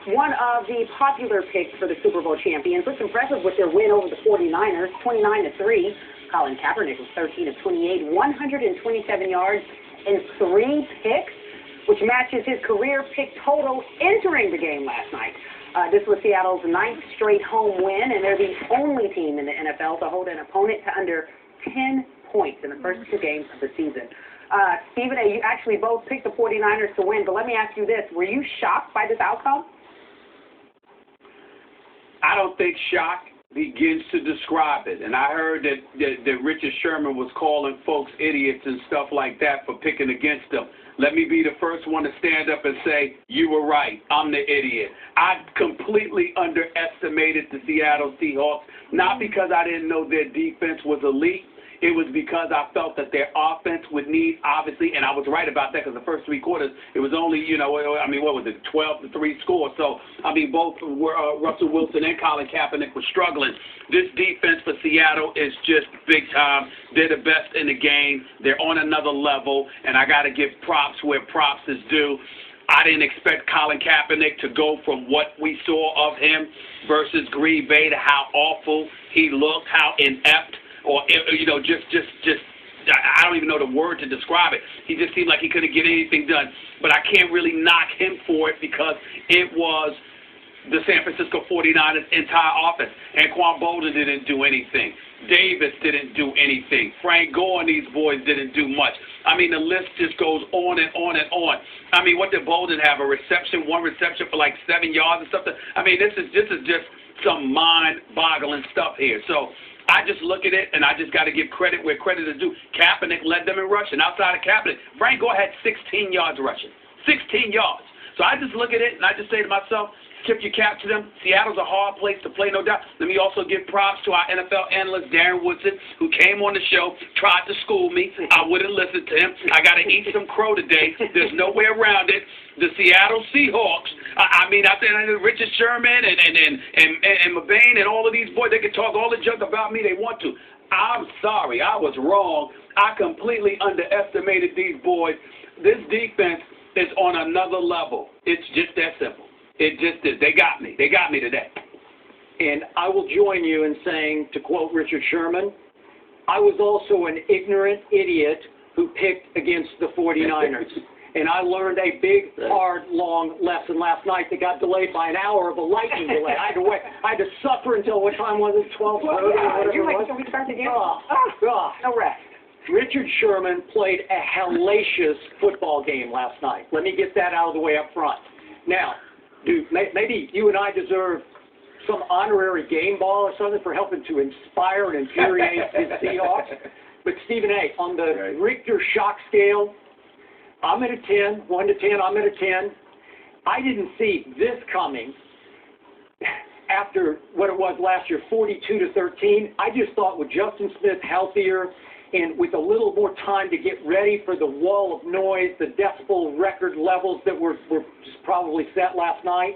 one of the popular picks for the Super Bowl champions. Looks impressive with their win over the 49ers, 29-3. Colin Kaepernick was 13 of 28, 127 yards and 3 picks, which matches his career pick total entering the game last night. This was Seattle's 9th straight home win, and they're the only team in the NFL to hold an opponent to under 10 points in the first 2 games of the season. Stephen A., you actually both picked the 49ers to win, but let me ask you this. Were you shocked by this outcome? I don't think shock begins to describe it. And I heard that Richard Sherman was calling folks idiots and stuff like that for picking against them. Let me be the first one to stand up and say, you were right, I'm the idiot. I completely underestimated the Seattle Seahawks, not because I didn't know their defense was elite. It was because I felt that their offense would need, obviously, and I was right about that because the first 3 quarters, it was only, what was it, 12-3 score. So, both Russell Wilson and Colin Kaepernick were struggling. This defense for Seattle is just big time. They're the best in the game. They're on another level, and I got to give props where props is due. I didn't expect Colin Kaepernick to go from what we saw of him versus Green Bay to how awful he looked, how inept. Or, just I don't even know the word to describe it. He just seemed like he couldn't get anything done. But I can't really knock him for it because it was the San Francisco 49ers' entire offense. Anquan Boldin didn't do anything. Davis didn't do anything. Frank Gore and these boys didn't do much. The list just goes on and on and on. What did Boldin have? One reception for like 7 yards and something? This is just some mind-boggling stuff here. So I just look at it, and I just got to give credit where credit is due. Kaepernick led them in rushing. Outside of Kaepernick, Frank Gore had 16 yards rushing. 16 yards. So I just look at it, and I just say to myself, tip your cap to them. Seattle's a hard place to play, no doubt. Let me also give props to our NFL analyst, Darren Woodson, who came on the show, tried to school me. I wouldn't listen to him. I got to eat some crow today. There's no way around it. The Seattle Seahawks, I think Richard Sherman and McBain and all of these boys, they can talk all the junk about me they want to. I'm sorry. I was wrong. I completely underestimated these boys. This defense is on another level. It's just that simple. It just is. They got me. They got me today. And I will join you in saying, to quote Richard Sherman, I was also an ignorant idiot who picked against the 49ers. And I learned a big, hard, long lesson last night that got delayed by an hour of a lightning delay. I had to suffer until, what time was it, 12:30? You're like, can we start the game? No rest. Richard Sherman played a hellacious football game last night. Let me get that out of the way up front. Now, dude, maybe you and I deserve some honorary game ball or something for helping to inspire and infuriate the Seahawks. But Stephen A., on the Richter shock scale, I'm at a 10, 1 to 10, I'm at a 10. I didn't see this coming after what it was last year, 42-13. I just thought with Justin Smith healthier and with a little more time to get ready for the wall of noise, the decibel record levels that were just probably set last night,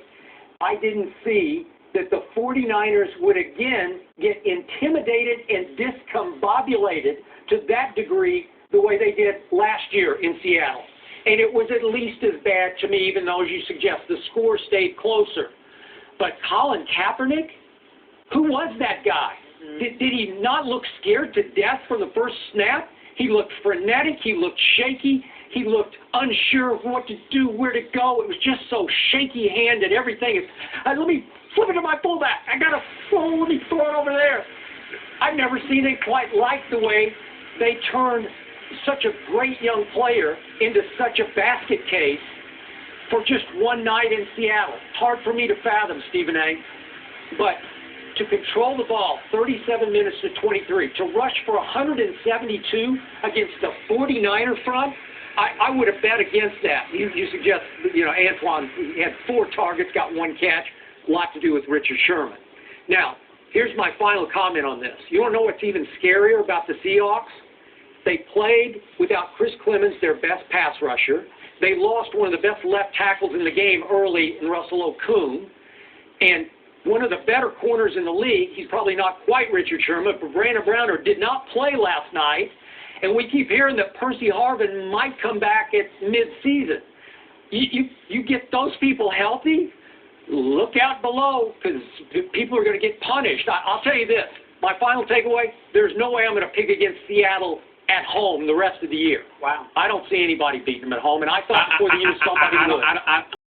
I didn't see that the 49ers would again get intimidated and discombobulated to that degree the way they did last year in Seattle. And it was at least as bad to me, even though, as you suggest, the score stayed closer. But Colin Kaepernick, who was that guy? Did he not look scared to death from the first snap? He looked frenetic. He looked shaky. He looked unsure of what to do, where to go. It was just so shaky-handed, everything. Let me flip it to my fullback. I got a phone. Let me throw it over there. I've never seen it quite like the way they turned such a great young player into such a basket case for just one night in Seattle. Hard for me to fathom, Stephen A. But to control the ball 37 minutes to 23, to rush for 172 against the 49er front, I would have bet against that. You suggest, Anquan, he had 4 targets, got 1 catch, a lot to do with Richard Sherman. Now, here's my final comment on this. You want to know what's even scarier about the Seahawks? They played without Chris Clemens, their best pass rusher. They lost one of the best left tackles in the game early in Russell Okung. And one of the better corners in the league, he's probably not quite Richard Sherman, but Brandon Browner did not play last night. And we keep hearing that Percy Harvin might come back at mid-season. You get those people healthy, look out below because people are going to get punished. I'll tell you this. My final takeaway, there's no way I'm going to pick against Seattle at home the rest of the year. Wow. I don't see anybody beating them at home, and I thought before the year somebody would.